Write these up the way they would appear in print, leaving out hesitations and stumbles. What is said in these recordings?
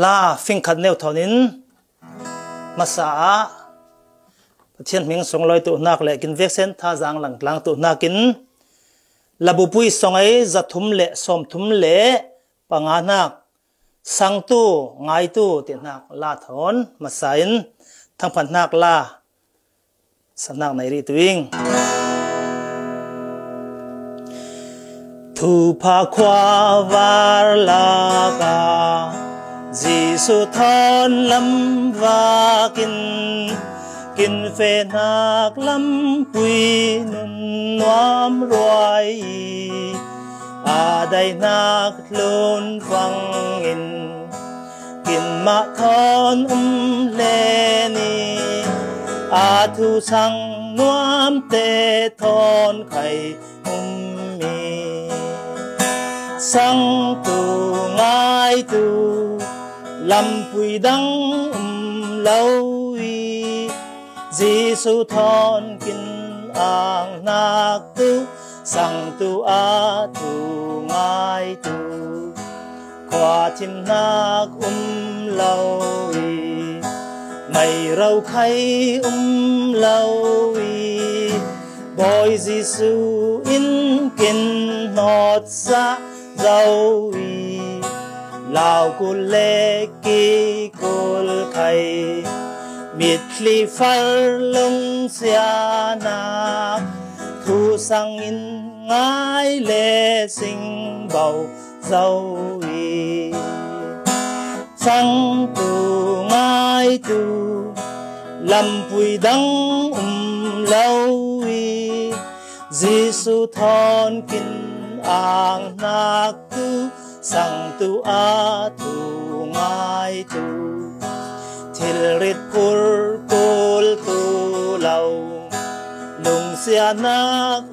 ลาฟิงขัดเนวทอนินมาสาเทียนมิงสงลอยตุนักเละกินเวกเซนท่าจางหลังกลางตุนักินระบุปุยสงไอจัดทุ่มเละสมทุ่มเละปังอานักสังตูไงตูเตียนักลาทอนมาสายนทั้งพันนักลาสนักในรีตวิงทูพาควาวาลากาจีสุทอนลำวากินเฟนักลำปุยนุนนวมรวยอาได้นักลุนฟังอินกินมะทอนเลนีอาทุสังนวมเตทอนไข่มีสังตูง่ายตูลำปุยดังเล่าจีสุทอนกินอ่างนักตูสังตูอาตูง่ายตูขวาทิมนักเล่าไม่เราใครเล่าบอยจีสุอินกินนอดซะเจ้าลาวกุเลกีกุลไข่มิดลีฟัลลงเสียนักทูสังอินง่ายเลสิงเบาเจ้าสังตูง่ายตูลำปุยดังเล่าจีสุทอนกินอ่างนักตูสังตูอาตูง่ายตูทิลริดกุลตูเล่าลุงเสียนัก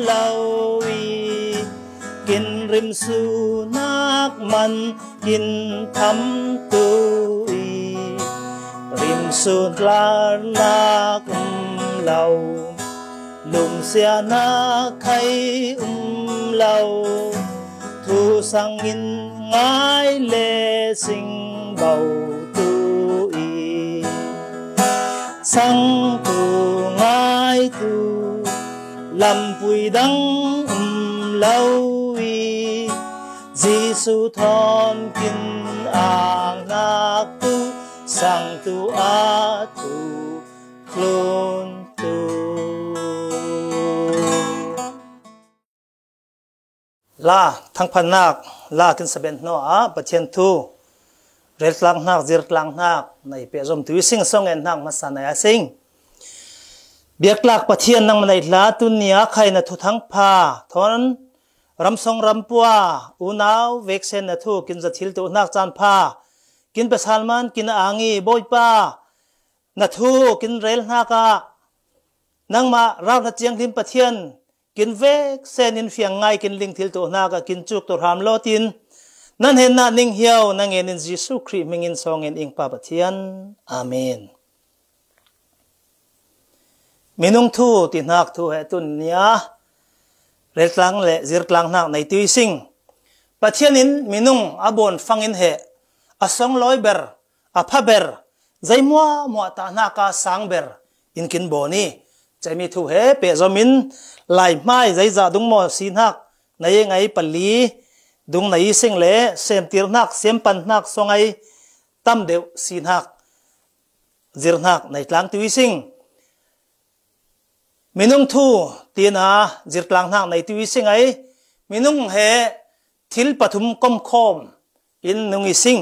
เล่ากินริมสูนักมันกินทำตูริมสูลานักเล่าลุงเสียนักไข่เล่าทูสังอินง่ายเลสิงเบาตูสังตูง่ายตูลำปุยดังเล่าจีสุทอนกินอ่างนักตูสังตูอาตูคลุนตูลาทั้งพันนักลากินสเปนโนอาปะเทียนทูเรลลังนักจิรลังนักในเปรมตุวิสิงสงเงินนักมาสานายสิงเบียกลักปะเทียนนังมันในลาตุเนียใครนัทุทั้งพาทนรำทรงรำปัวอุณาวเวกเซนนัทุกินจะทิลตุนักจานพากินเปสาลมันกินอ่างอีบอยป้านัทุกินเรลนักะนังมาเราหน้าเจียงลิมปะเทียนกินเวกเซนินเฟียงไงกินลิงทิลตุนักะกินจุกตัวรามโลตินนั่นเห็นน่ะนิ่งเหี่ยวนั่งเงินยิสุคริมิงินสองเงินอิงปาปะเทียนอาเมนมินุงทูตินักทูเหตุนเนียเรตลังเลจิรกลังนักในตุยสิงปะเทียนินมินุงอาบอนฟังอินเหอาสองลอยเบอร์อาพะเบอร์ใจมัวตานักาสังเบอร์อินกินโบนีใจมีทูเหเปะจอมินไล่ไม้ใจจ่าดุงมอสีนักในยังไงปลีดุงในสิงเล่เซมตีร์นักเซมปันนักสงไอตั้มเดวสีนักจิรนักในกลางตุยสิงมินุงทูตีนาจิรกลางนักในตุยสิงไอมินุงเหทิลปฐุมกมคมอินนุงอิสิง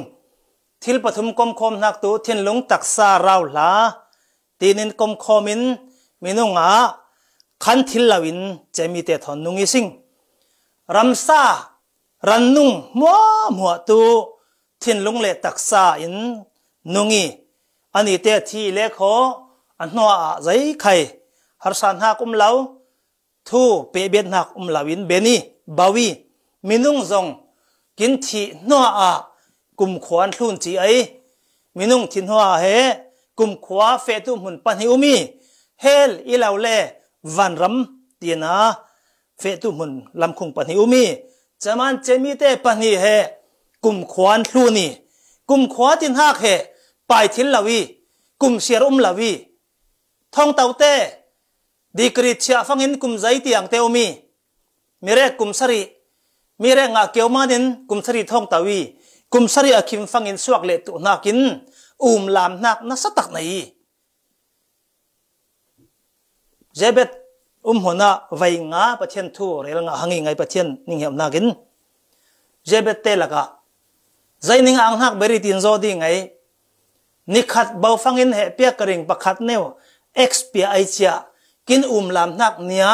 ทิลปฐุมกมคมนักตูเทียนลุงตักซาเราลาตีนินกมคมินมินุงอาขันทิลลาวินเจมิเตทอนนุงอิสิงรำซารันนุ่งมัวตูทินลุงเลตักษาอินนุงีอันนี้เตที่เล็กโหอันนัวใจใครฮาร์สันหักเหลาทูเปเบียนหักเหลาวินเบนีบาวีมินุงจงกินที่นัวกุมขวานทุนจีไอมินุงทินหัวเฮกุมขวาเฟตุมุนปันฮิอุมีเฮลอิลาวเลวันรำตีนาเฟตุมุนลำคงปันฮิอุมีจะมันจะมีแต่ปัญหากุมขวานทุนี กุมขวาตินหักเหไปทิลลาวีกุมเชียร์ลาวีท่องเต่าเต้ดีกรีเชียฟังอินกุมใจตียงเตอมีมีเรกุมสรีมีเรงาเกียวมาดินกุมสรีท่องเต่าวีกุมสรีอาคิมฟังอินสวกเลตุนักินลามนักนัสตักไหนเจเบตหัวหน้าไว้งาประเทศทั่วเรื่องหังยังไงประเทศนิ่งเหี่ยวนักินเจเบตเตลกะใจนิ่งอ่างนักบริตินโจดีไงนิขัดเบาฟังอินเหเปียกระริงประคัดเนวเอ็กซ์เปียไอเชียกินลามนักเนีย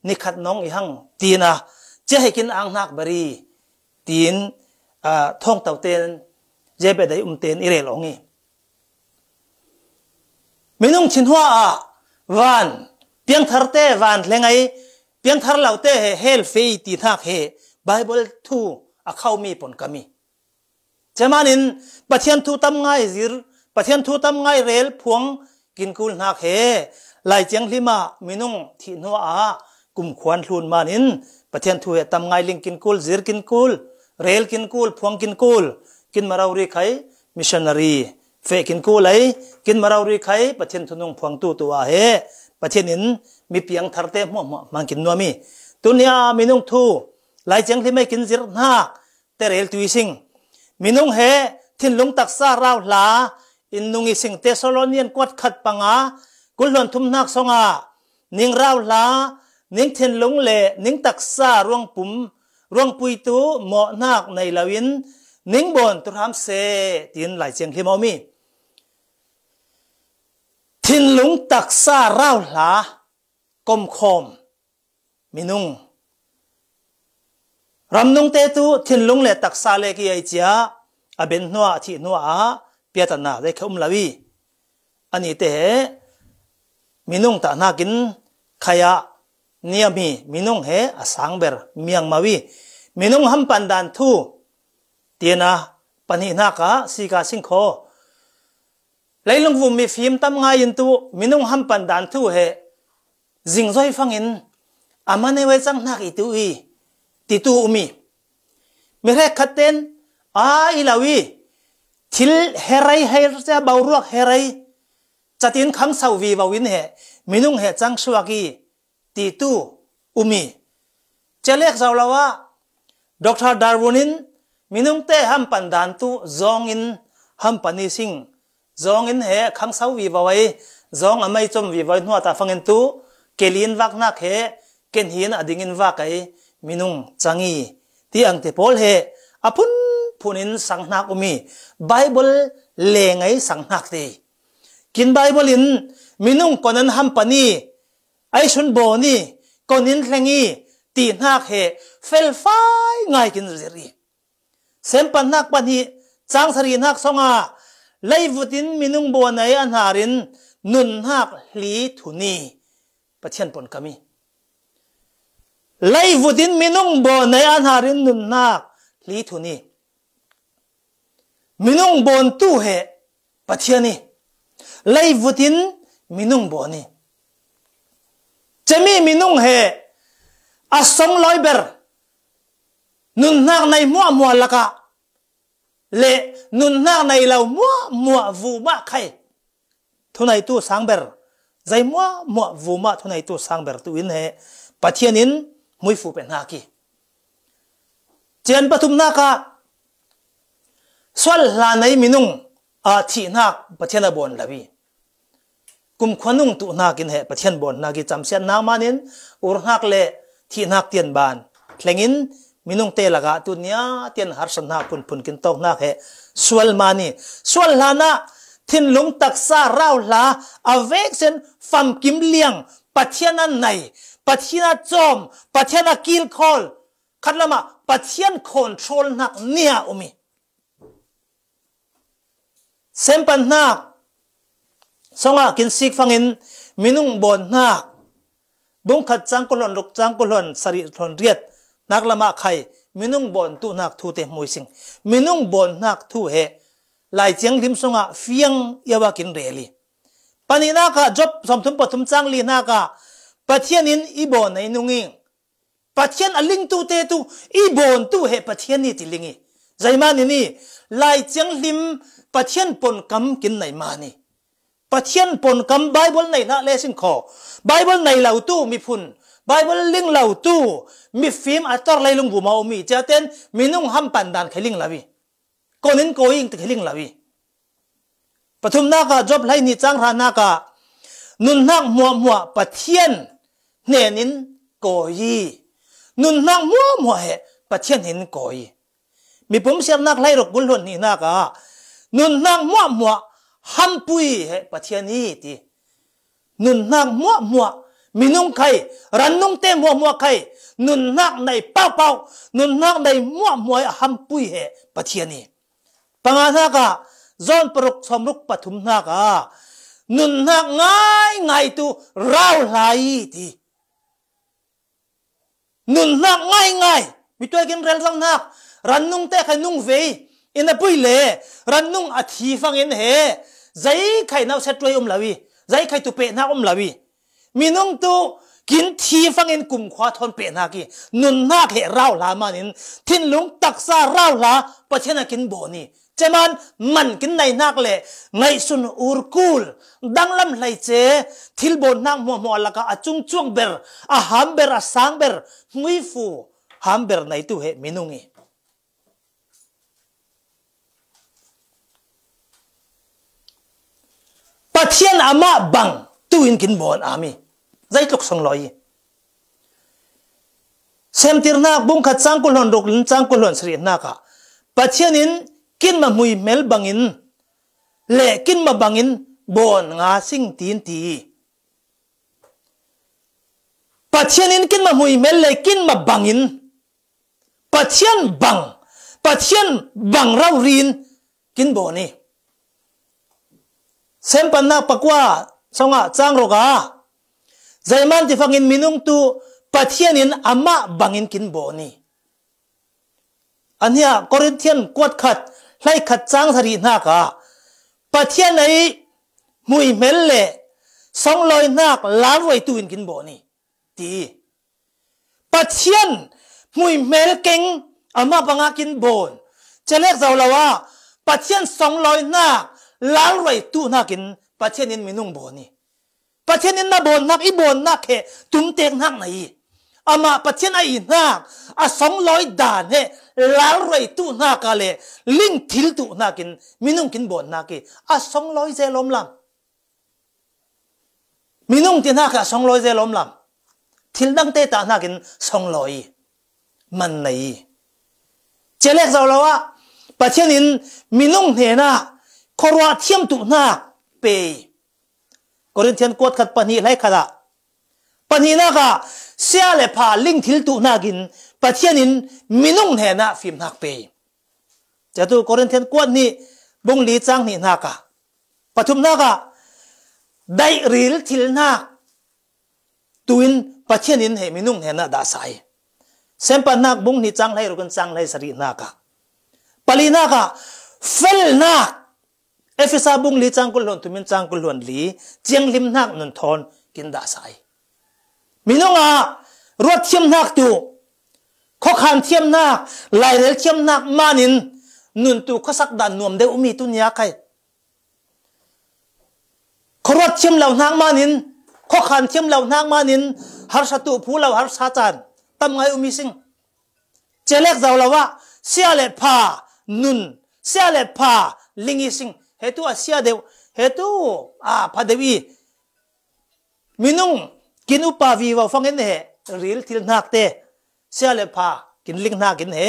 นิขัดน้องอีหังตีนะจะให้กินอ่างนักบริตีนท่องเต่าเตนเจเบตได้เตนอิเรลองงี้มินุ่งชินหัววันเพียงทาร์เตวันเลงไงเพียงทาร์เหล่าเตเฮลฟีตีทักเฮไบเบิลทูเข้ามีปนกามีเจมานินปะเทียนทูตั้มง่ายซิรปะเทียนทูตั้มง่ายเรลพวงกินกูลนักเฮลายเจียงลิมามินุ่งที่หัวกุมขวัญลุนมานินปะเทียนทูเฮตั้มง่ายลิงกินกูลซิรกินกูลเรลกินกูลพวงกินกูลกินมาเราเรียกใครมิชชันนารีเฟกินกูเลยกินมาเราเรียกใครประเทศทุนงพวงตัวเฮประเทศนี้มีเพียงทาร์เตมั่วมันกินนัวมีตัวเนี้ยมีนุ่งทูหลายจังที่ไม่กินจิรนักแต่เรลตุยสิงมีนุ่งเฮทิ้งลงตักซาเราหลาอินนุ่งอีสิงเตสโลเนียนกวดขัดปังอากุลหลนทุ่มนักสงานิ่งเราหลานิ่งทิ้งลงเล่นิ่งตักซาร่วงปุ่มร่วงปุยตูหมอนักในลาวินนิ่งบนตุรามเซตีนหลายจังที่มอมีทินลุงตักซาเราหลากมคมมินุงรำนุงเตตุทินลุงเลตักซาเลกีไอเจียอเบนนัวที่นัวเปียตนาได้ขมลาวีอันนี้เตมินุงตานากินขยะเนียมีมินุงเฮอสังเบอร์เมียงมาวีมินุงหัมปันดันทูเตียนะปนินักะสีกาสิงโคไล่ลงวุมีฟิล์มตั้มง่ายยินตัวมินุ่งหัมปันดันทูเฮจิงจอยฟังอินอามันในเวจังนักอีตัวอีติตัวอุมีมีเรื่องขัดเต้นอีลาวีทิลเฮรัยเฮรจะบาวรักเฮรัยจัดอินขังสาววีบาวินเฮมินุ่งเฮจังสวากีติตัวอุมีเจเล็กสาวลาวะดร.ดาร์วินินมินุ่งเตหัมปันดันทูจงอินหัมปันิสิงจงอินเฮขังสาววีบาไว้จงอเมย์จมวีบาหัวตาฟังอินตูเกลียนวักนักเฮเกณฑ์หินอดิ่งอินวักไอมินุ่งจังอีที่อังเทโพลเฮอพุนพุนินสังนักอุมีไบเบิลเลงไอสังนักตีกินไบเบิลินมินุ่งก่อนนั้นหัมปันีไอชุนโบนี่ก่อนนินแรงอีตีนักเฮเฟลไฟง่ายกินเรียเซมปันนักปันีจังสรีนักสงาไลฟุตินมินุงบัวในอันหารินนุนหักลีทุนีประเทศปนกามีไลฟุตินมินุงบัวในอันหารินนุนหักลีทุนีมินุงบัวตู้เหประเทศนี้ไลฟุตินมินุงบัวนี้จะมีมินุงเหอัศงลอยเบอร์นุนหักในมัวละกะเละนุนนักในเรามัววูมาใครทุนายตู้สังเบอร์ใจมัววูมาทุนายตู้สังเบอร์ตัวอินเฮปัทยานินมุยฟูเป็นนาคีเจนปฐุมนาคาสวลลาในมินุงที่นักปัทยาบอนลาวีกุมขวันุงตุนากินเฮปัทยาบอนนากีจำเสียนนามานินอุรนักเละที่นักเตียนบานเพลงินมินุงเตลกะตุเนียเตียนหาร์สนาพุนกินตอกนักเฮสวลมานีสวลลานะทินลุงตักซาเราลาอเวกเซนฟัมกิมเลียงปัทยานันไหนปัทยาจอมปัทยากิลคอลขัดละมาปัทยาคอนโทรลนักเนียอุมีเซมปันนักสงกินสิกฟังอินมินุงบอนนักบุงขัดจังกุลนลุกจังกุลนสริทนเรียดนักละมาใครมินุงบอนตุนักทูเตมวยสิงมินุงบอนนักทูเฮลายเจียงลิมสงะเฟียงยาวกินเรลีปนินักจบสมทุมปฐุมจังลีนักปัทยานินอีบอนในนุงิงปัทยานอลิงตูเตตูอีบอนตูเฮปัทยานิติลิงิ ใจมานี่ลายเจียงลิมปะเทียนปนกำกินไหนมานี่ปะเทียนปนกำไบเบิลไหนนะเลสินขอไบเบิลไหนเหล่าตู้มีพุ่นไบเบิลลิงเหล่าตู้มีฟิล์มอัตตอร์ไลลุงบุมาอมีเจ้าเต้นมีนุ่งห้ำปันดานขลิงลาวีก็นินโกยิงตขลิงลาวีปฐุมนากาจบไลนี่จังรานากานุนนักมัวปะเทียนเนนินโกยีนุนนักมัวเหปะเทียนเห็นโกยีมีผมเสียนักไล่รกบุลหนนี่นากานุนนักมัวฮัมปุยเหปะเทียนนี่ตีนุนนักมัวมีนุ่งไข่รันนุ่งเต้มัวไข่นุนนักในเป้านุนนักในมัวฮัมปุยเหปะเทียนนี่ปังนากาจอนปรุกสมรุกปฐุมนากานุนนักง่ายตัวเราไหลทีนุนนักง่ายมีตัวกินเรลสังนักรันนุ่งเตะใครนุ่งเวอินปุยเล่รันนุ่งอธิฟังอินเฮใจใครน่าเสด็จลาวีใจใครตัวเป็ดน่าลาวีมีนุ่งตัวกินทีฟังอินกลุ่มขวาทนเป็ดนากีนุนนักเหเราลามานินทิ้นลุงตักซาเราลาประเทศนักกินโบนี่เจมันกินในนักเล่ในสุนอูร์กูลดังลำไหลเจทิลโบนักมัวละก็จุงช่วงเบอร์ฮัมเบอร์สังเบอร์งุยฟูฮัมเบอร์ในตัวเหมินุงีปะเทียนอามาบังตัวอินกินบอนอามีใจตุกสงลอยเซมติรนักบุ้งขัดจังกุลหนรุกลินจังกุลหนสรีนักะปะเทียนินกินมามุยเมลบังอินเล่กินมาบังอินบอนงาสิงตีนตีปัจเจียนินกินมามุยเมลเล่กินมาบังอินปัจเจียนบังเรารีนกินบอนี่เซมปันนักปากว่าสงะจางโรกาใจมันที่ฟังอินมินุงตูปัจเจียนินอามาบังอินกินบอนี่อันนี้กอรินเทียนกวดขัดไล่ขัดจางสรีนักปัจเจียนในมุยเมลเล่สองลอยนักล้านไว้ตูอินกินบอนี่ตีปัจเจียนมุยเมลเก่งอามาบังกินบอนจะเรียกเราละว่าปัจเจียนสองลอยนักล้านไว้ตูนักกินปัจเจียนมินุงบอนี่ปัจเจียนน่ะบอนนักอีบอนนักเหตุ้มเตงนักไหนอามาปัจเจียนไอ้นักสองลอยด่านเหล้านไว้ตูนักอะไรลิงทิลตูนักกินมินุงกินบอนนักสองลอยเจลมลำมินุงที่นักสองลอยเจลมลำทิลดังเตตานักกินสองลอยมันไหนเจเล็กเราละว่าประเทศนี้มีนุ่งเห็นนะครัวเทียมตุนาเปย์กอรินเทียนกวดขัดปนีไรขดาปนีนักเสียเล็พาลิงทิลตุนากินประเทศนี้มีนุ่งเห็นนะฟิล์มนักเปย์จะดูกอรินเทียนกวดนี่บุงลีจังนี่นักปฐุมนักได้รีลทิลนักตุนประเทศนี้เห็นมีนุ่งเห็นนะดาไซเซมปันนักบุงนี่จังไรรุกันจังไรสรีนักปลีนักเฟลนักเอฟซาบุงลีจังกุลหลวนตุมินจังกุลหลวนลีเจียงลิมนักนันทอนกินดาไซมีน้องรถเทียมนักตัวข้อขานเทียมนักลายเรือเทียมนักมานินนุนตัวข้อสักดันนวมเดอุมีตุนยาใครขรถเทียมเหล่านักมานินข้อขานเทียมเหล่านักมานินฮาร์ชตุผู้เหล่าฮาร์ชาจันทำไงอุมิสิงเจเล็กเราละว่าเสียเล็พานุนเสียเล็พาลิงสิงเหตุว่าเสียเดียวเหตุพาเดวีมินุงกินอุปาวีว่าฟังเห็นเหรีลทิลนักเตเสียเล็พากินลิงนักกินเห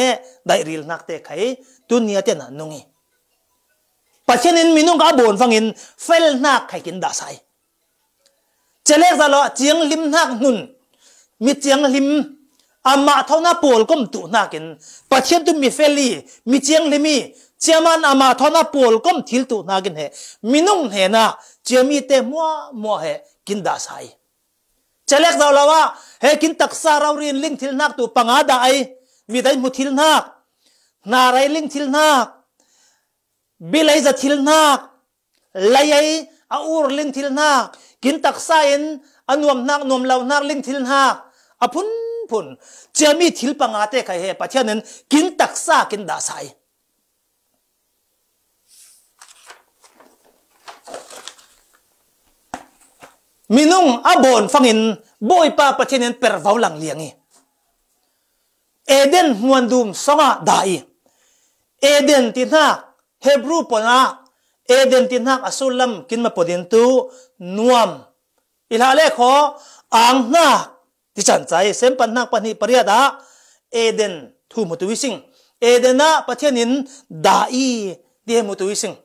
ได้รีลนักเตใครตุนเนียเตนันนุงีปัจจุบันมินุงก็บ่นฟังเห็นเฟลนักใครกินดาไซเจเล็กเราละเจียงลิมนักนุนมีเจียงลิมอามาเท่านั้นปวลก็มตุนักินปัจเจียนตุมีเฟลีมีเจียงลิมีเจียมันอามาเท่านั้นปวลก็มทิลตุนักินเหมินุ่งเหนะเจียมีเตมัวเหกินดาไซจะเล็กเราละว่าเหกินตักซาเราเรียนลิงทิลนักตัวปังอาได้มีได้มุทิลนักนาไรลิงทิลนักบิลัยจะทิลนักไลยัยอาอูร์ลิงทิลนักกินตักซาอินอันวมนักนวมเหล่านักลิงทิลนักอพุนเจ้ามีทิลปังอาเตะใครเหปัจจุบันกินตักซากินดาไซ minung abon fangin boy pa patinin pervaw lang liangi Eden muandum songa dai Eden tinhak Hebrew pona Eden tinhak asulam kin mapodin tu nuam ilhale kho ang na ti chan chai sem pan nak pani pariada Eden thu mutuising Eden na pathianin dai di mutuising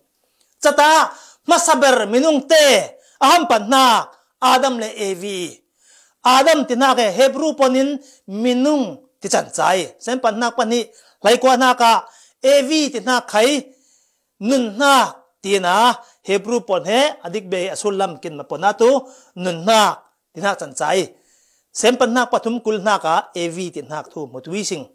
chata masaber minung te aham pan nak Adam le Evi Adam tinhak Hebrew ponin minung ti chan chai sem pan nak pani lai kwa na ka Evi tinhak khai nun na tina Hebrew pon he adik be asulam kin mapona tu nun na tinhak chan chai sem pan nak pathum kul na ka Evi tinhak thu mutwising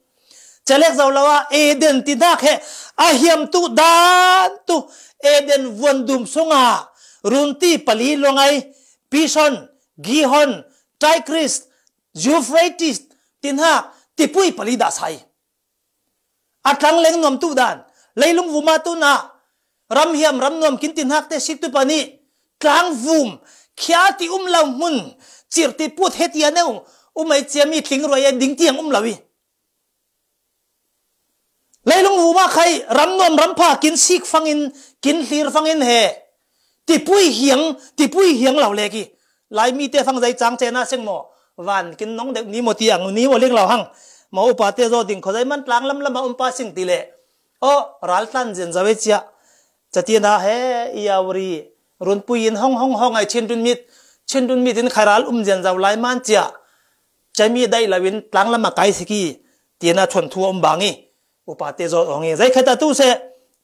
chalek zawlawa Eden tinhak he ahiam tu dan tu Eden wondum songa runti pali longai Pison Gihon Tigris Euphrates tinhak tipui pali da sai atlang leng nom tu dan leilung vuma tu na ram hiam ram nom kin tinhak te sik tu pani tlang vum khiati lau mun chirti put hetia neu umai chemi thling roya ding tiang lawi leilung vuma khai ram nom ram pha kin sik fangin kin hlir fangin he tipui hiang lau leki lai mi te fang zai chang chena sengmo van kin nong de ni mo tiang ni mo leng lau hang mo upa te zo ding khozai man tlang lam lam pa sing tile o ral tan jen zawe chia chatina he iawri run puin hong ai chendun mit in kharal jen zaw lai man chia chami dai lawin tlang lam kai siki tina thon thu bangi upa te zo onge zai khata tu se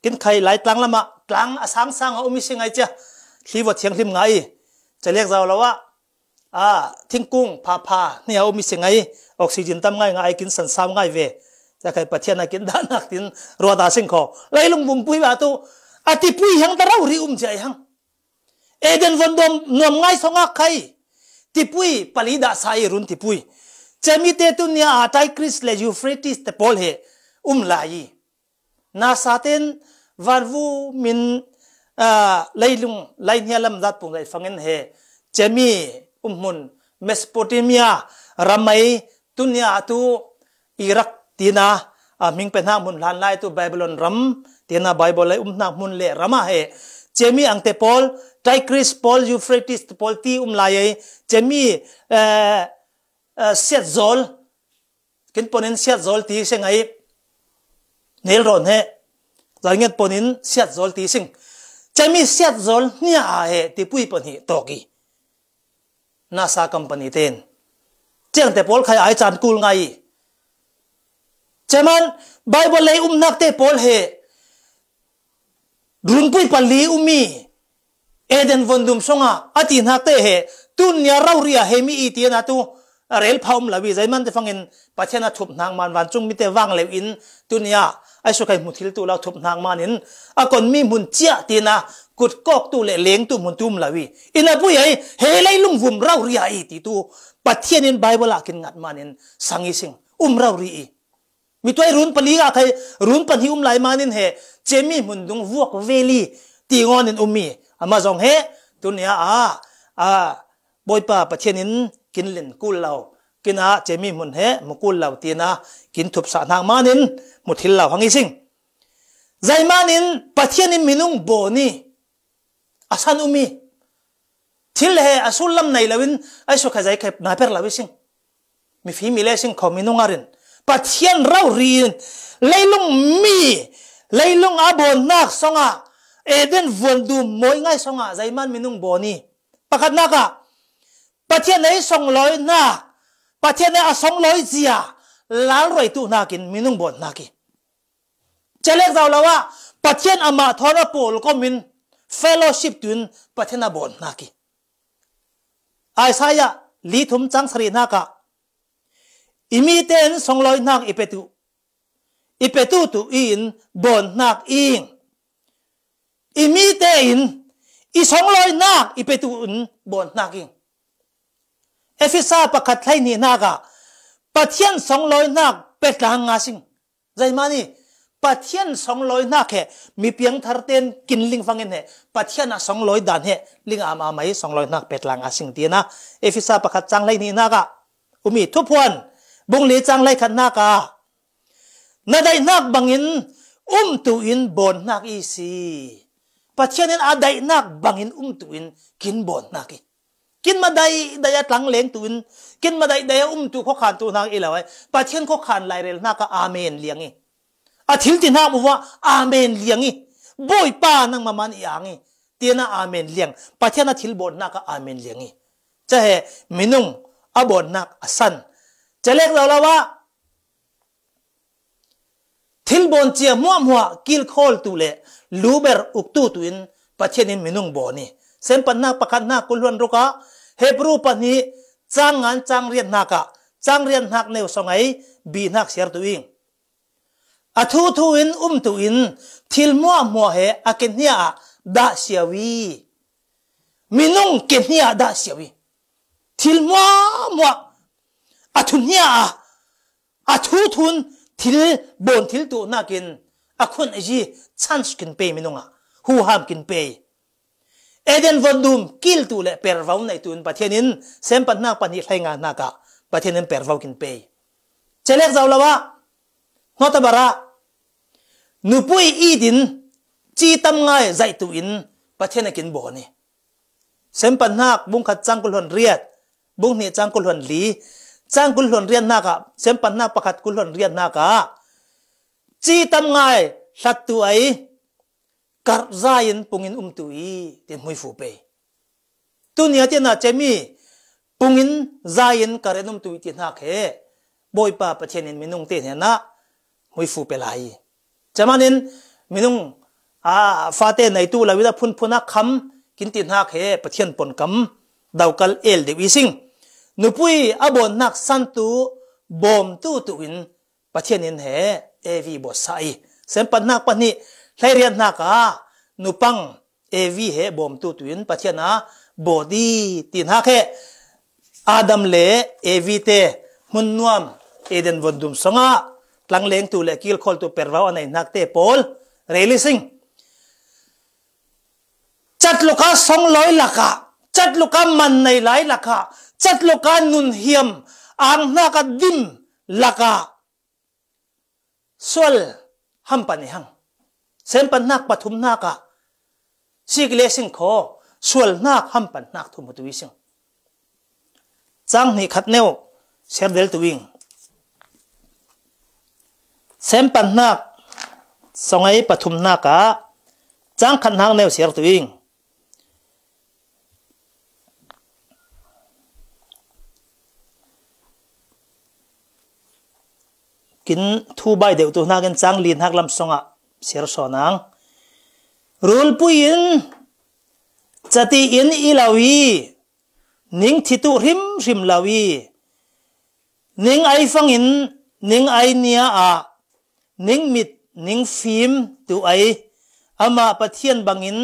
kin khai lai tlang lama tlang asang sang umi singai cha thliwa thiang hlim ngai chalek zaw lawa thingkung pha nia umi singai oxygen tam ngai kin san sam ngai ve cha khai pathiana kin danak tin roda sing kho leilung bum pui ba tu ati pui hang tarau ri jai hang Eden vondom nom ngai songa khai tipui palida sai run tipui chemi te tu nia atai Chris le Euphrates te pol he lai na saten varvu min leilung lainia lam dat pung lai fangen he chemi mun Mesopotamia ramai tunia tu Iraq tina ming penha mun lan lai tu Babylon ram tina Bible lai na mun le rama he chemi ang te pol Tigris pol Euphrates te pol ti lai chemi set zol kin ponen set zol ti sengai nel ron he zanget ponin set zol ti sing chemi set zol nia he ti pui pon hi toki NASA company ten cheng te pol khai ai chan kul ngai cheman Bible lei nak te pol he run pui pali umi Eden vondum songa ati nak te he tun nya rauria he mi itiana tu rel phaum lawi zaiman te fangin pathena thup nang man wan chung mi te wang lew in tunia ai so kai muthil tu la thup nang manin akon mi mun chia tina kut kok tu le leng tu mun tum lawi ina pui ai he lai lung vum rauria i ti tu pathianin Bible a kin ngat manin sangi sing rauri i mi toy run pali ga khai run pan hi lai manin he chemi mun dung vuak veli ti ngon in ummi ama jong he tunia boipa pathianin kin len kul law kina chemi mun he mukul law tina kin thup sa nang manin muthil law hangi sing zai manin pathianin minung boni asan umi thil he asulam nei lawin ai so khazai khep na per lawi sing mi fi mi le sing khominung arin pathian raw rin leilung mi leilung abon nak songa Eden vondu moi ngai songa zaiman minung boni pakat naka pathian nei song loi na pathian nei asong loi zia lal roi tu nakin minung bon naki chalek zaw lawa pathian ama thora pol ko min fellowship tun pathian bon naki Isaiah li thum chang sari naka imiten song loi nak ipetu tu in bon nak ing imite in isong loi nak ipetu un bon naking Efisa pakat lai ni naka pathian song loi nak petlang nga sing zaimani ปัทยัน200นักเหมีเพียงทาร์เตนกินลิงฟังเงินเหปัทยัน200ด่านเหลิงอามาไม่200นักเป็ดลังอาสิงเตียนะเอฟิซาประคัดจังไรนี่นักมีทุพวนบุงลีจังไรขันนักนาได้นักบังอินตุอินบนนักอีสีปัทยันนั้นอาได้นักบังอินตุอินกินบนนักกินมาได้ตังเลี้ยงตุอินกินมาได้ตุข้อขานตัวนักอีแล้วไอ้ปัทยันข้อขานลายเรลนักอาเมนเลี้ยงอีอาทิลที่นักบอกว่าอาเมนเลี้ยงอีบ่อยป้านั่งมามันอย่างอีเตียน่าอาเมนเลี้ยงปัทยันอาทิลบนนักอาเมนเลี้ยงอีจะเหมินุงอบนนักสันจะเล็กเราละว่าทิลบนเจียมัวกิลโคลตุเลลูเบอร์อุกตูตุอินปัจเจนิมินุงบอนี่เซมปันนักประคันนักกุลวนรุกะเฮบรูปนี้จ้างงานจ้างเรียนนักจ้างเรียนนักเนวสมัยบีนักเสียตัวเองอาทูอินตุอินทิลมัวเฮอาเกเนียดาเสียวีมินุงเกเนียดาเสียวีทิลมัวอาทุนเนียอาทูนทิลบนทิลตัวนักินอาคนไอจีชันสกินเปย์มินุงหูห้ามกินเปย์เอเดนวันดูมกิลตัวเล่เปรวาวในตัวประเทศนี้เซมปันนักปันนี้ใช้งานนักประเทศนี้เปรวาวกินเปย์เจเล็กเจ้าละวะนอตบาระนุปุยอีดินจีตำง่ายใจตัวอินประเทศนี้กินบ่อนี่เซมปันนักบุ้งขัดจังกุลหนเรียดบุ้งนี่จังกุลหนลีจังกุลหนเรียนนักเซมปันนักประคัดกุลหนเรียนนักจีตำง่ายสัตตัวไอกัดใจอินปุ่งอินตุยเต็มหุยฟูเปย์ตัวนี้ที่น่าจะมีปุ่งอินใจอินกัดตุยที่นักเหบ่อยป้าประเทศนี้มินุงเตเนี่ยนะหุยฟูเปลายจะมานินมินุงฟาเตในตู้ละวิดาพุนนักคำกินที่นักเหประเทศปนคำดาวกัลเอลเดวิสิงนุปุยอบนนักสันตุบอมตุอินประเทศนี้เหเอวีบอสไซเซมปันนักปันนี้ใช้เรียนนักนุปังเอวีเหบอมตุอินประเทศนะบอดีตีนักเหอาดัมเล่เอวีเตมุนนวมเอเดนวันดุมสงะหลังเลี้ยงตัวเล็กกิลคอลตัวเปรวาวในนักเตะปอลเรลิซิงจัดลูกค้า200 ลักจัดลูกค้ามันในหลายลักจัดลูกค้านุนเฮียมอ่างนักดิมลักส่วนฮัมปันหังเซมปันนักปฐุมนักสิกเลสิงขอส่วนนักฮัมปันนักทุมตุวิสิงจังนี่ขัดเนวเชร์เดลตุวิงเซมปันนักสงไอปฐุมนักจังขัดนักเนวเชร์ตุวิงกินทูใบเดียวตัวนักจังลีนหักลำสงะเสียรสอนังรูลปุยินจะตีอินอีลาวีนิ่งทิตุริมลาวีนิ่งไอฟังอินนิ่งไอเนียนิ่งมิดนิ่งฟิล์มตัวไออามาปะเทียนบังอิน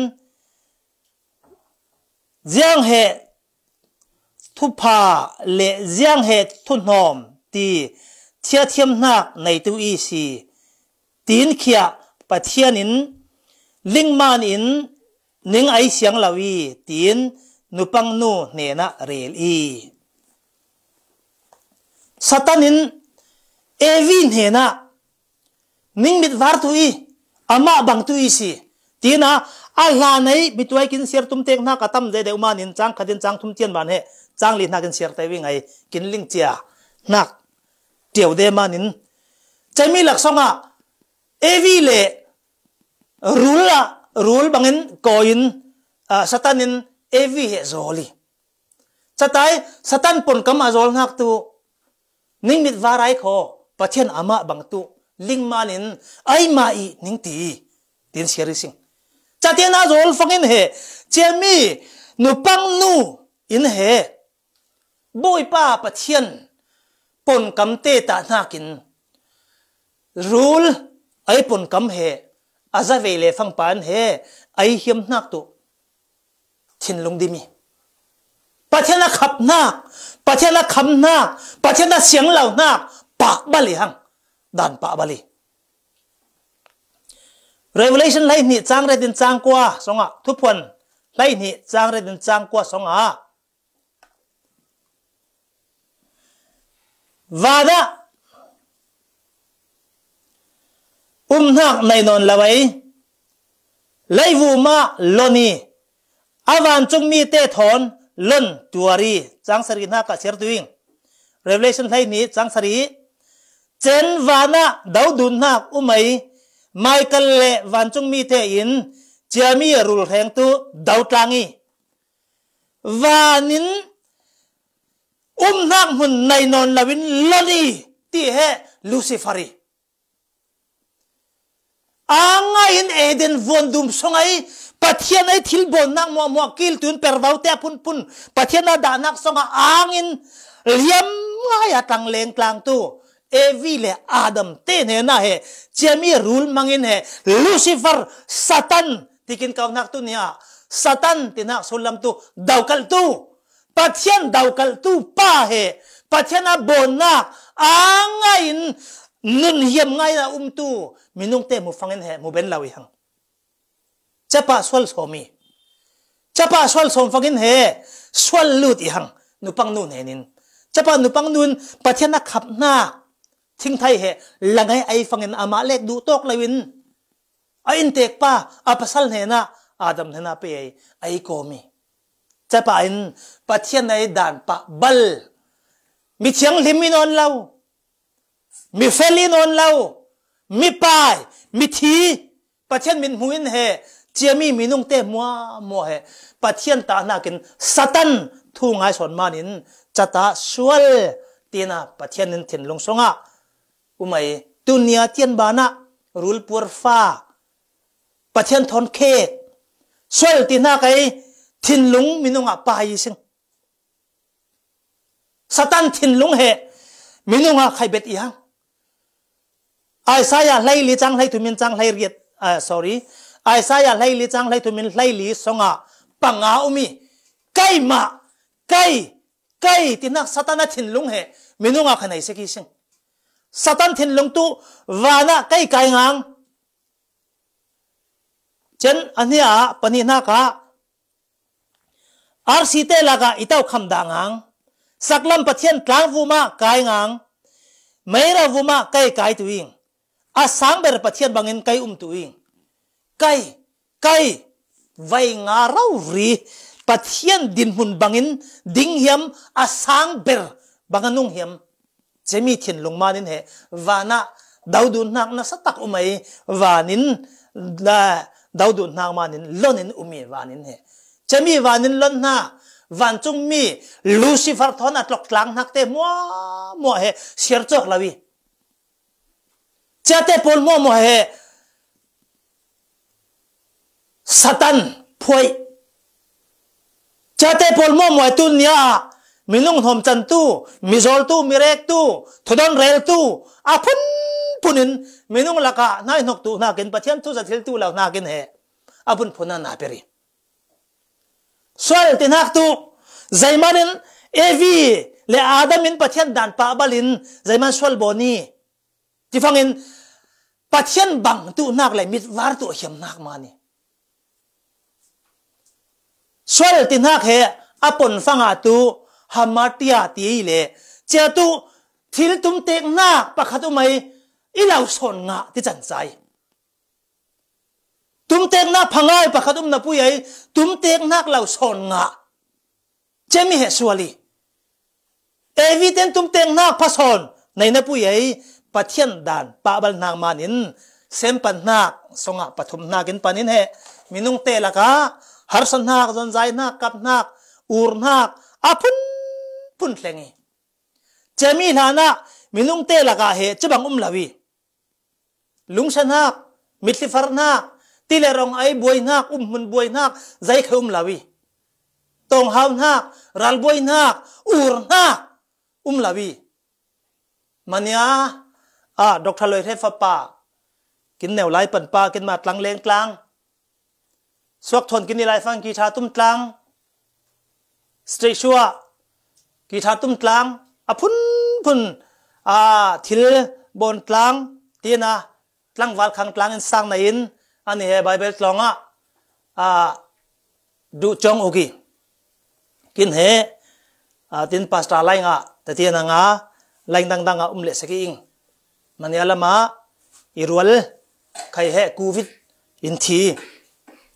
เจียงเหทุพาเลเจียงเหทุนหอมตีเทียเทียมนักในตัวอีสีตีนเขียปะเทียนินลิงมานอินนิ่งไอเสียงลาวีตีนนุปังนูเนนะเรลอีสตันินเอวินเฮนะนิ่งมิดวาร์ตุอีอามาบังตุอีสีตีนะอาลาในมิตัวกินเสียตุมเตงนักตั้มเดเดวมานินจังขัดินจังทุมเทียนบานเฮจังลินนักกินเสียร์ไตวิ่งไอกินลิงเจียนักเดี่ยวเดมานินจะมีหลักสองเอวีเล่รูลบังอินกอยินสตันินเอวีเฮโซลีจะตายสตันปนกำมาโซลนักตัวนิ่งมิดวาไรขอประเทศอามาบังตัวลิงมานินไอมาอีนิ่งตีดินเสียริสิงจะเทียนาโซลฟังอินเฮเจมีนุปังนูอินเฮบ่อยป้าประเทศปนกำเตตานากินรูลไอปนกำเฮอาจจะเวเลฟังปานเฮไอเฮียมนักตัวทินลงดิมีประเทศนักขับนักประเทศนักคำนักประเทศนักเสียงเหล่านักปากบาลีหังดันปากบาลี Revelation ไล่นี่จางเรดินจางกว่าสงะทุกคนไล่นี่จางเรดินจางกว่าสงะวาดะนักในนนละไว้ไล่วูมาลนีอาวันจงมีเตถอนลนตัวรีจังสรีนักเชิดตัวเอง Revelation ไล่นี่จังสรีเจนวานะดาวดุนนักไม่ไมเคิลเลวันจงมีเตอินเจมีรูลแห่งตัวดาวตรังีวานินนักมุนในนนละวินลนีที่เหลูซิฟารีangain eden vondum songai pathian ai thil bon nak mo kil tun pervau te pun pathian da nak songa angin liam ngai atang leng tlang tu evi le adam te ne na he chemi rule mangin he lucifer satan tikin kaw nak tu nia satan tinak sulam tu daukal tu pathian daukal tu pa he pathian a bon nak angain nun hiam ngai na tu minung te mu fangin he mu ben lawi hang chapa swal somi chapa swal som fangin he swal lut i hang nupang nun henin chapa nupang nun pathian na khap na thing thai he langai ai fangin ama lek du tok lawin a in tek pa a pasal he na adam he na pe ai komi chapa in pathian nai dan pa bal mi chiang limin on law mi felin on law mi pai mi thi pathian min huin he chiami minung te mo he pathian ta na kin satan thu ngai son manin chata sual tina pathian nin thin long songa umai dunia tian bana rul pur fa pathian thon khe sual tina kai thin lung minunga pai sing satan thin lung he minunga khai bet i hang Isaiah ไล่ลิจังไล่ทุมินจังไล่เรียดsorry Isaiah ไล่ลิจังไล่ทุมินไล่ลิสงะปังอาอุมีไก่มาไก่ที่นักสัตนาทินลุงเหมินุงอาขณะสิกิสิงสัตนทินลุงตุวานะไก่งางเช่นอันนี้ปนินักอาร์ซีเตลากาอิตาวคำด่างางสักลำปะเทียนกลางวูมาไก่งางไม่ระวูมาไก่ตัวเองasang ber pathian bangin kai tuing kai vai nga rau ri pathian din hun bangin ding hiam asang ber banganung hiam chemi thin lungmanin he wana daudun nak na satak umai wanin la daudun nak manin lonin umi wanin he chemi wanin lon na van chung mi lucifer thon atlok tlang nak te mo he sir chok lawi chate pol mo he satan phoi chate pol mo tu nia minung hom chan tu mizol tu mirek tu thodon rel tu apun punin minung laka nai nok tu na ken pathian tu zathil tu law na ken he apun phuna na peri soil tinak tu zaimanin evi le adamin pathian dan pa balin zaiman sol boni tifangin pathian bang tu nak le mit war tu hiam nak mani swal ti nak he apon fanga tu hamatia ti le che tu thil tum tek nak pakhat umai ilau son nga ti chan chai tum tek nak phangai pakhat na pu ai tum tek nak lau son nga chemi he swali evident tum tek nak phason nei na pu ai pathian dan pa bal nang manin sempan nak songa pathum nakin panin he minung te laka harsan nak zon zai nak kap nak ur nak apun pun tlengi chemi hana minung te laka he chabang lawi lungsan nak mitlifar nak tilerong ai boy nak mun boy nak zai khum lawi tong haw nak ral boy nak ur nak lawi mania Dr. Lloyd he fa pa kin neu lai pan pa kin ma tlang leng tlang swak thon kin ni lai fang ki tha tum tlang straight shua ki tha tum tlang apun thil bon tlang tina tlang wal khang tlang in sang na in อันนี้ไบเบิลลองดูจงโอเคกินตินพาสตาไลงแต่ที่นั่งไลงดังเลสกิงมันยาละมาอิรัวลใครโควิดอินที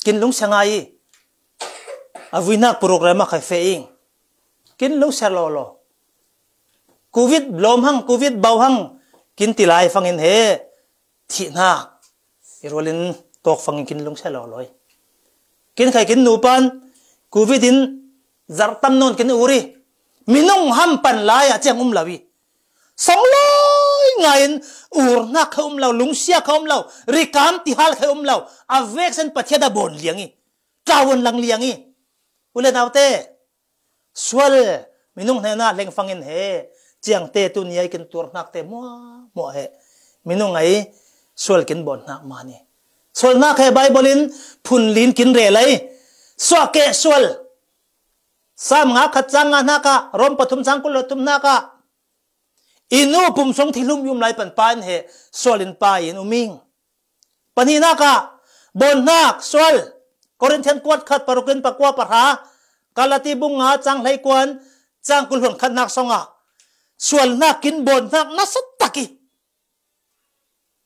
กินลุงเสียงไงวินาโปรแกรมใครเฟงกินลุงเสียโลโลโควิดลมหังโควิดเบาหังกินติลายฟังอินที่น่าอิรัวลินตกฟังกินลุงเสียโลลอยกินใครกินนูปันโควิดินจาร์ตัมนนกินอุรีมินุ่งห้ำปันลายเจียงลาวีสองลอยไงนักเขาเราลุงเสียเขาเราริกามติฮัลเขาเราอาเวกเซนปัจเจดาบนเลี้ยงอีกาวนลังเลี้ยงอีอุเลนเอาเตสวลมินุ่งเฮน่าเล็งฟังอินเจียงเตตุนียกินตัวนักเตมัวมินุ่งไงสวลกินบนนักมานี่สวลนักไบเบิลินพุนลินกินเรลัยสวะเกสวลสามงาขัดจังงานักรมปฐุมสังกุลตุมนักอินูปุ่มสงที่ลุ่มยุ่มไหลปันปานสวลินปาอินูมิงปนีนักบนนักสวลกอรินเทนกวดขัดปรุกินปะกวาปะหากาลติบุงงาจังไหลกวนจังกุลหนขัดนักสงสวลนักกินบนนักนัสตักิ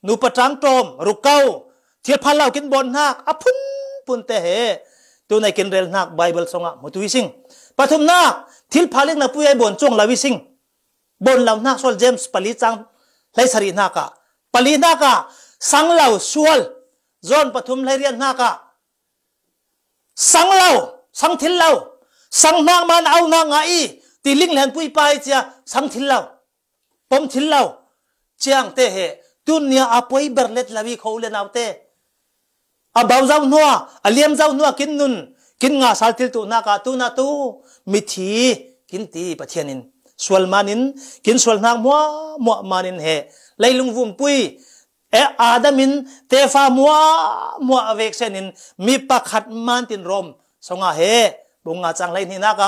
นูปะจังโตมรุกเก้าเทียบพันเหล่ากินบนนักอพุนปุนเตตัวในกินเรลนักไบเบิลสงมุตุวิสิงปฐุมนักทิลพาลิกนักปุยบนจงลาวิสิงบนเหล่านักสวลเจมส์ปลีจังไลสรีนักปลีนักสังเหล่าสวลจอนปฐุมไลเรียนนักสังเหล่าสังทิลเหล่าสังนางมันเอานางไงตีลิงแหลนปุยไปเจ้าสังทิลเหล่าปมทิลเหล่าเจียงเตะตุนเนี่ยอาปุยเบรเลตลาวิเขาเล่นเอาเตะอาบ่าวเจ้าหนัวอาเลี้ยมเจ้าหนัวกินนุนกินงาสัลติลตุนักตุนาตุมิธีกินตีปะเทียนินสวลมานินกินสวลนางมัวมานินไลลุงวุมปุยอาดามินเตฟามัวเวกเซนินมีปะขัดมันตินรมสงบุงงาจังไลนี่นัก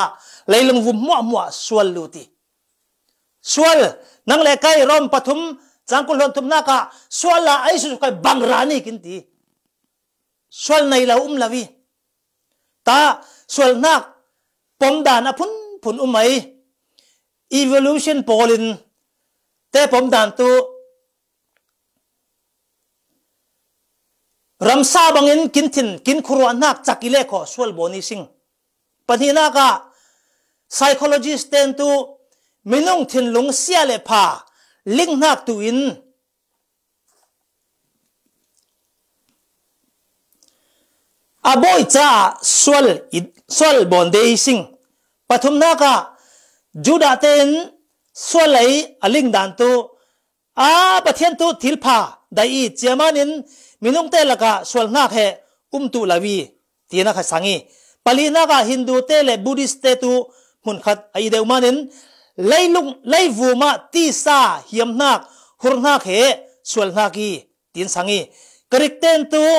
ไลลุงวุมมัวสวลลูติสวลนังเลไกรมปฐุมจังกุลตุมนักสวลละไอสุกายบังรานีกินตีสวลในเราลาวีตาสวลนักปมดานอพุนไม evolution โพลินแต่ปมดานตัวรำซาบังอินกินทินกินครัวนักจักกิเลขอสวลบอนิสิงปฏินักpsychologist เต็นตัวมินุงทินลงเสียเลพาลิงนักตัวอินอาบอยจ้าสวลบอนเดซิงปฐุมนักจูดาเตนสวลไหลอลิงดันตัวปะเทียนตัวทิลพาได้อีเจมานินมินุงเตลกะสวลนักตุลาวีตีนักสังงีปลีนักฮินดูเตเลบุดิสเตตุมุนขัดไอเดวมานินไลวูมาตีซาเฮียมนักฮุรนักสวลนักีตีนสังงีกริกเตนตัว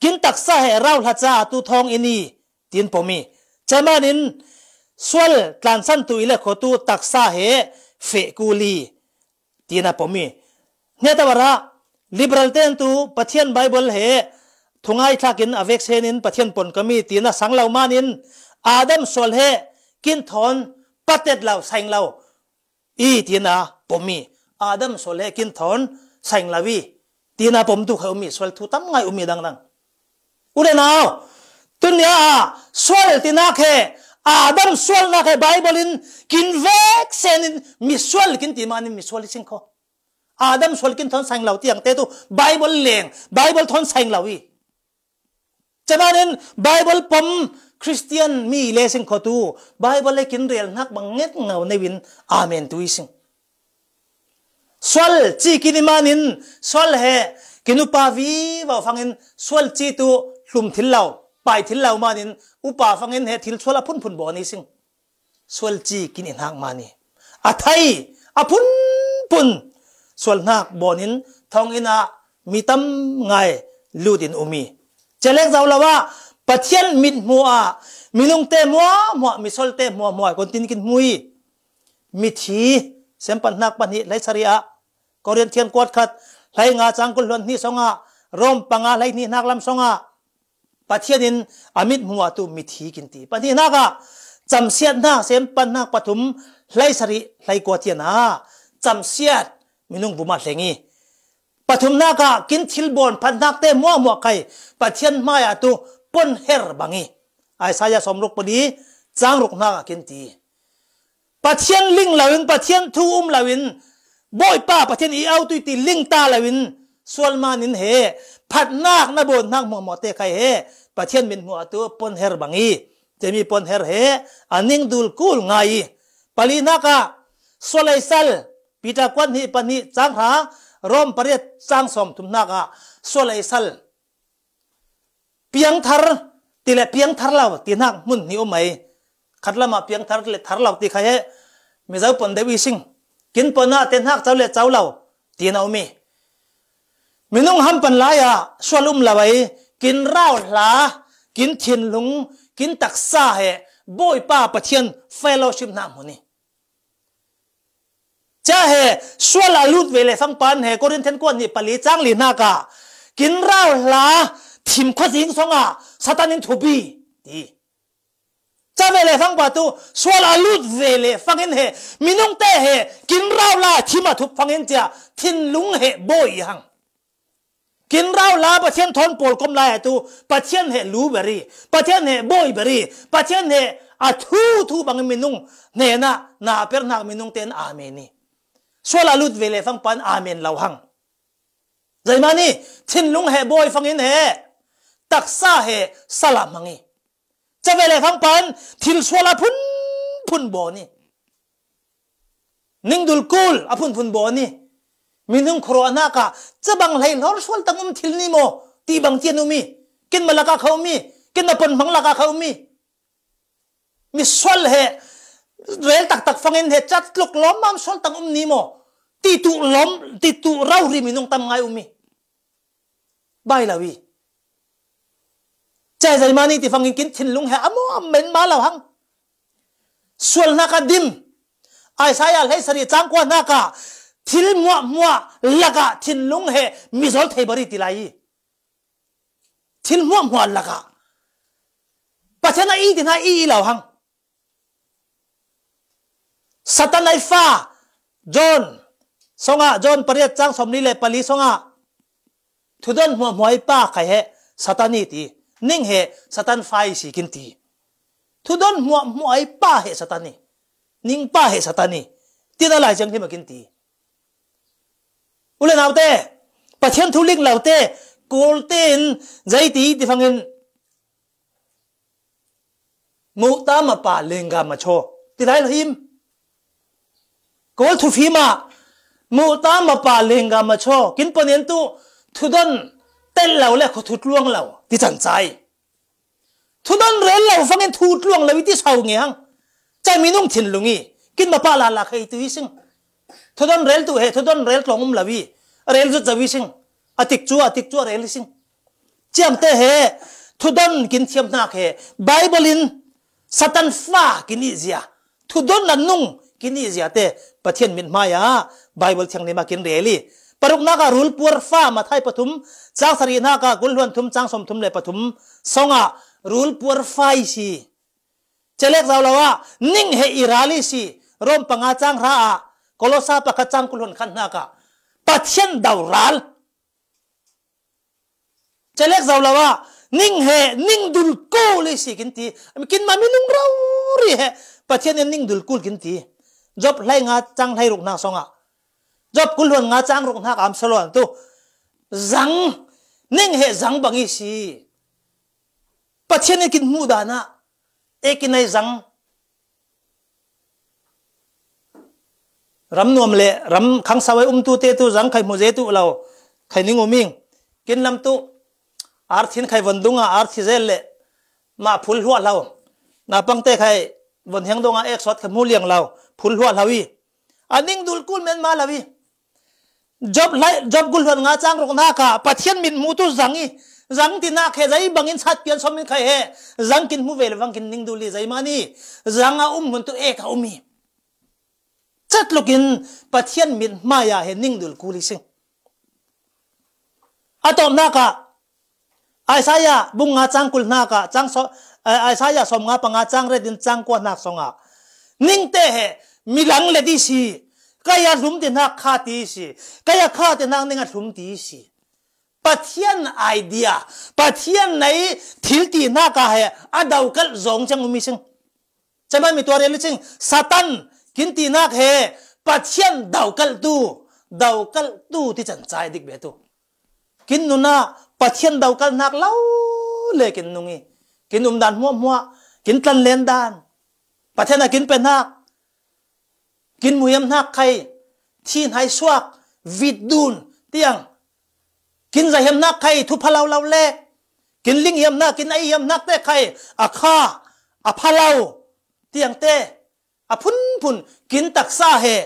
กินตักซาเราหลัจ้าตุทองอินีตีนปมีเจมานินสวลกลั่นสันตุอิเลขตูตักซาเฟกูลีตีนปมีเนตวระliberal ten tu pathian bible thungai thakin avek senin pathian pon kami tina sanglau manin adam sol kin thon patet lau saing lau tina pomi adam sol kin thon saing lawi tina pom tu khomi sol thu tam ngai umi dang ule naw tunya sol tina adam sol na bible in kin vek senin mi sol kin ti manin mi sol sing kho Adam sol kin thon sang lau tiang te tu Bible leng Bible thon sang lau i chananin Bible pom Christian mi le sing kho tu Bible le kin real nak banget ngau nei win amen tu ising sol chi kinimanin sol kinu pa vi wa fangin sol chi tu hlum thil lau pai thil lau manin upa fangin thil sola phun bo ni sing sol chi kinin hang mani athai apun punส่วนนักบอนินทองอินามีตั้มไงลูดินอุมีเจเล็กเจ้าละว่าปัจเจียนมิดมัวมีลุงเตมัวมีโซลเตมัวคนตินกินมุยมีทีเซมปันนักปันหิไรสริยะกอเรียนเทียนกวดขัดไรงาจังกุลนนี่สงะ ร่มปังอะไรนี่นักลำสงะปะเทียนินอามิดมัวตุมิธีกินตีปะนี่นักจำเสียดนักเสียมปันนักปฐุมไล่สริไล่กวาเทียนะจำเสียดมินุงบุมาเสงีปฐุมนักกินทิลบอนพันนักเตมัวมัวไก่ปะเทียนมายาตุปนเฮร์บังีไอ้สายสมรุกปดีจางรุกนักกินตีปะเทียนลิงลาวินปะเทียนทูลาวินบ่อยป้าปะเทียนอีเอาตุยตีลิงตาลาวินส่วนมานินเฮผัดนักนะบนนักมัวมัวเตะไข่เฮปะเทียนเป็นมัวตัวปนเฮร์บังีจะมีปนเฮร์เฮอันนิ่งดูลกูลไงปลีนักสไลซัลปีตากวนนี่ปนีจางหารอมปริยจางสมทุมนักสไลซัลเพียงทาร์ตีเล่เพียงทาร์เราตีนักมุนนี่อมไหมขัดละมาเพียงทาร์เล่ทาร์เราตีใครเฮมีเจ้าปนเดวิสิงกินปนน่ะเต็นหักเจ้าเล่เจ้าเราตีน่าอมีมินุ่งห้ำปันลายสวลุมละไว้กินร่าวหลากินเทียนลุงกินตักซาเฮบ่อยป้าปะเทียนเฟลโลชิพน้ำมันนี่จ้าเฮสวลาลุดเวเลฟังปันเฮโกรินเทนกวนนี่ปลีจังลีนากากินร่าวหลาทิมขจิงสงซาตานินทูบีดีจ้าเวเลฟังปะตูสวลาลุดเวเลฟังเห็นเฮมินุ่งเตเฮกินร่าวหลาทิมาทุบฟังเห็นจ้าทินลุงเฮบ่อยหังกินเราลาประเทศทนปวดกลมลายตัวประเทศเหลูเบรีประเทศเหบอยเบรีประเทศเหอาทูบังมินุงเนน่ะนาเปรนักมินุงเต็นอาเมนีส่วนละลุดเวเลฟังปันอาเมนเหล่าหังใจมานี่ทินลุงเหบอยฟังอินเหตักซาเหสลับมังอีจะเวเลฟังปันทิลส่วนละพุนบอนี่นิ่งดุลกูลอพุนบอนี่มินุงโครนากะจะบังไหลลอร์สวลตังทิลนิโมตีบังเทียนุมีกินมาละกะเขามีกินมาปนบังละกะเขามีสวลเฮเรลตักฟังเงินเฮจัดลุกล้อมมามสวลตังนิโมตีตุล้อมตีตุเราริมินุงตำไงมีใบลาวีใจใจมานี่ที่ฟังกินทินลุงเฮอโมอเมนมาแล้วหังสวลนักดิมไอ้สายอะไรสรีจังกว่านักทิลมัวละกะทินลุงเฮมิซอลเทบริติไลทิลมัวละกะปัจจัยอีตินาอีเหล่าหังสัตนไอฟ้าจอนสงะจอนปริยจังสมนิเลปลีสงะทุดนมัวป้าใครเฮสัตนีตีนิ่งเฮสัตันไฟสีกินตีทุดนมัวป้าเฮสัตนีนิ่งป้าเฮสัตนีตีนั่นแหละจังที่มากินตีอุเลนเอาเต้ประเทศทุลิงเหล่าเต้กูลเต้นใจตีที่ฟังเงินมุตามาป่าเลงกามาโชที่ไรล่ะฮิมกูลทุฟีมามุตามาป่าเลงกามาโชกินปนเนียนตุทุดนเต้นเหล่าและเขาทุดล่วงเหล่าที่จันใจทุดนเรนเหล่าฟังเงินทุดล่วงเหล่าที่เศร้าเงี้ยงใจมีนุ่งถิ่นลุงี้กินมาป่าลาลาใครตัวซึ่งทุดนเรลตัวเฮทุดนเรลตลงลาวีเรลจุดจะวิสิงอติกจัวเรลสิงเจียมเตเฮทุดนกินเทียมนักเฮไบเบิลินสัตันฟ้ากินอิเซียทุดนนันนุ่งกินอิเซียเตปะเทียนมินมายาไบเบิลเทียงนี้มากินเรลีปรุกนักรูลปัวฟ้ามาไทยปฐุมจางสรีนักกุลล้วนทุมจางสมทุมเลยปฐุมสงะรูลปัวฟ้าสิเจเล็กเราละว่านิ่งเฮอิราลีสิร่มปังอาจางราโคโลซาปะกจังกุลนขันนักปัทเชนดาวรัลจะเล็กเราละว่านิ่งเฮนิ่งดุลกูลิสิกินตีกินมาไม่นุ่งเรารีเฮปัทเชนนิ่งดุลกูลกินตีจบไล่งาจังไล่รุกนาสงะจบกุลนงาจังรุกนักอัมสลวนตุจังนิ่งเฮจังบังอิสิปัทเชนกินมูดานะเอกินไอจังรำนวมเละรำขังสาวตุเตตุจังใครโมเจตุเราใครนิงมิงกินลำตุอาร์ทินใครวันดุงอาร์ทิเซลเละมาพุลหัวเรานาปังเตใครวันเฮงดงเอกสดขมูเลียงเราพุลหัวเราวีอันนิ่งดุลกุลเมนมาเราวีจบกุลวันงาจังรกนาคาปัทเทียนมินมูตุจังอีจังที่นาเขใจบังอินชัดเปลี่ยนสมินใครเฮจังกินมูเวลวังกินนิ่งดุลีใจมานี่จังหุ่นตัวเอกมีจัดลูกินปะเทียนมินมายาเห็นนิ่งดุลกูลิสิง atom naka Isaiah bunga changkul naka changso Isaiah somnga panga changre din changko nak songa ningte he milang le di si kaya lum din nak khati si kaya khate nang ninga lum ti si pathian idea pathian nei thilti naka he adaukal zong chang umi sing chama mi to rel ching satan kinti nak he pathian daukal tu ti chan chai dik be tu kin nuna pathian daukal nak lau le kin nungi kin dan mua kin tlan len dan pathian kin pe nak kin muyam nak khai thin hai suak vit dun tiang kin za hem nak khai thu phalau lau le kin ling hem nak kin ai hem nak te khai akha a phalau tiang te a phun kin taksa he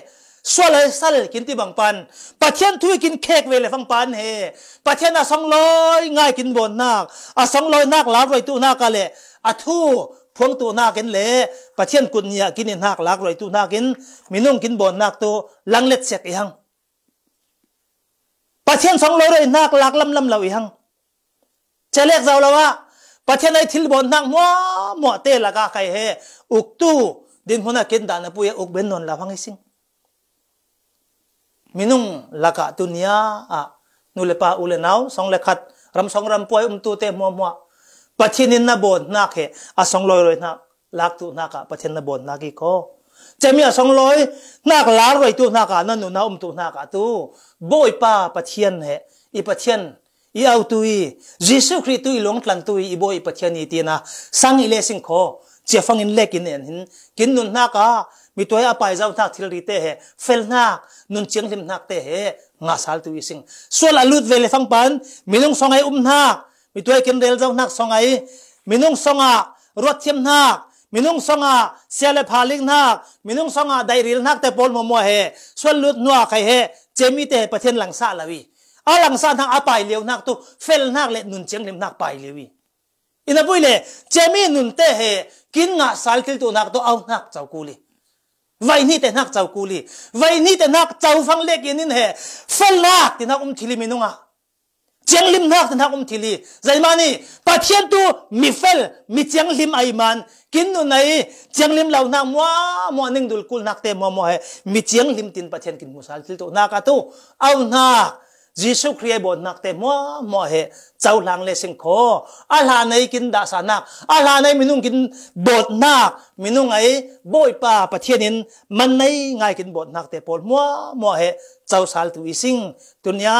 swalai sal kin ti bang pan pathian thui kin khek vele phang pan he pathian a song loi ngai kin bon nak a song loi nak la roi tu nak ka le a thu phong tu nak kin le pathian kun nia kin nak lak roi tu nak kin minung kin bon nak tu langlet sek i hang pathian song loi roi nak lak lam lo i hang chelek zaw lawa pathian ai thil bon nak mo te la ka kai he uk tu din hona kin dan na puya uk ben non la phang sing minung laka tunia nulepa ulenau song lekhat ram song ram poi tu te mo pathianin na bon nak he a song loi roi nak lak tu naka pathian na bon naki ko chemi a song loi nak la roi tu naka na nu na tu naka tu boi pa pathian he I pathian I au tu I Jesus Christ tu I long tlan tu I boi pathian I tina sang I le sing kho che fang in lekin en hin kin nun naka mi toy apai zau nak thil ri te he fel nak nun chiang lim nak te he nga sal tu I sing sol alut vele fang pan minung songai nak mi toy kin rel zau nak songai minung songa rot thiam nak minung songa sele phaling nak minung songa dairil nak te pol mo he sol lut nuwa khai he chemi te pathian langsa lawi a langsa thang apai leu nak tu fel nak le nun chiang lim nak pai lewi ina puile chemi nun te he kin nga sal til tu nak to au nak chau kuli vai ni te nak chau kuli vai ni te nak chau phang le kin in he fel nak ti nak thili minunga chiang lim nak ti nak thili zai mani pathian tu mi fel mi chiang lim ai man kin nu nai chiang lim lau nak mo ning dul kul nak te mo he mi chiang lim tin pathian kin musal til tu nak tu au nak Jesus Christ bon nak te mo he chau lang le sing kho ala nei kin da sa nak ala nei minung kin bot nak minung ai boi pa pathianin man nei ngai kin bot nak te pol mo he chau sal tu ising tunya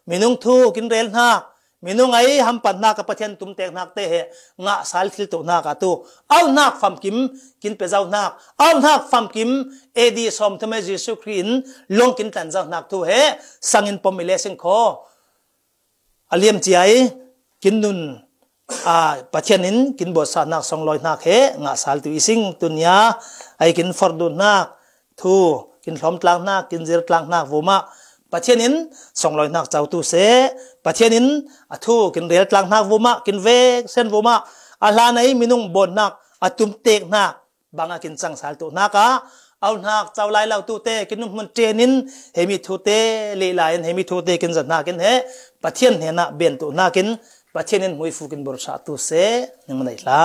minung thu kin rel nak minung ai ham pat nak ka pathian tum tek nak te he nga sal thil tu nak tu au nak fam kim kin pe zau nak au nak fam kim edi som thame Jesus Christ long kin tan zau nak tu he sangin pomile sing kho aliam chi ai kin nun pathianin kin bo sa nak song loi nak he nga sal tu ising tunya ai kin fordu nak thu kin hlom tlang nak kin zir tlang nak vuma pathianin song loi nak chau tu se pathianin athu kin rel tlang nak vuma kin ve sen vuma ala nei minung bon nak atum tek nak banga kin chang sal tu naka au nak chau lai lau tu te kin mun trenin hemi thu te le lain hemi thu te kin zat na kin he pathian he na ben tu na kin pathianin hui fu kin bor sa tu se ning nei la